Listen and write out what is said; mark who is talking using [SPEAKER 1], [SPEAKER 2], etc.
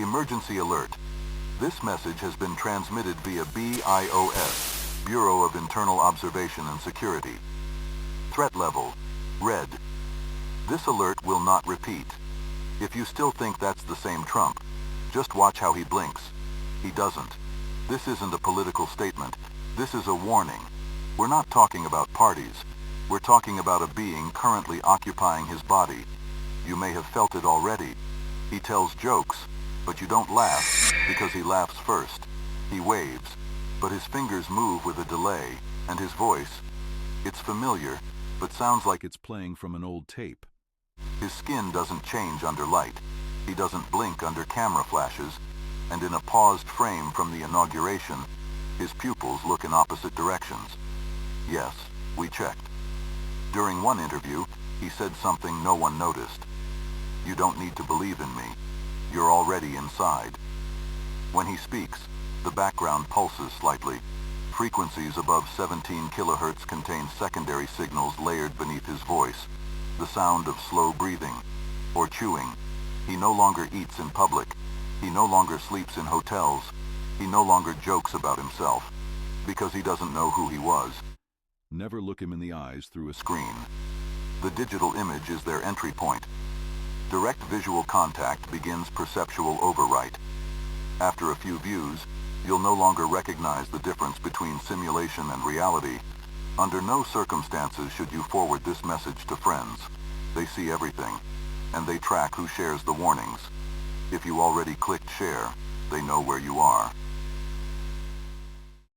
[SPEAKER 1] Emergency alert. This message has been transmitted via BIOS, Bureau of Internal Observation and Security. Threat level, red. This alert will not repeat. If you still think that's the same Trump, just watch how he blinks. He doesn't. This isn't a political statement. This is a warning. We're not talking about parties. We're talking about a being currently occupying his body. You may have felt it already. He tells jokes, but you don't laugh because he laughs first. He waves, but his fingers move with a delay, and his voice, it's familiar, but sounds like it's playing from an old tape. His skin doesn't change under light. He doesn't blink under camera flashes, and in a paused frame from the inauguration, his pupils look in opposite directions. Yes, we checked. During one interview, he said something no one noticed. You don't need to believe in me. You're already inside. When he speaks, the background pulses slightly. Frequencies above 17 kilohertz contain secondary signals layered beneath his voice. The sound of slow breathing or chewing. He no longer eats in public. He no longer sleeps in hotels. He no longer jokes about himself because he doesn't know who he was. Never look him in the eyes through a screen. The digital image is their entry point. Direct visual contact begins perceptual overwrite. After a few views, you'll no longer recognize the difference between simulation and reality. Under no circumstances should you forward this message to friends. They see everything, and they track who shares the warnings. If you already clicked share, they know where you are.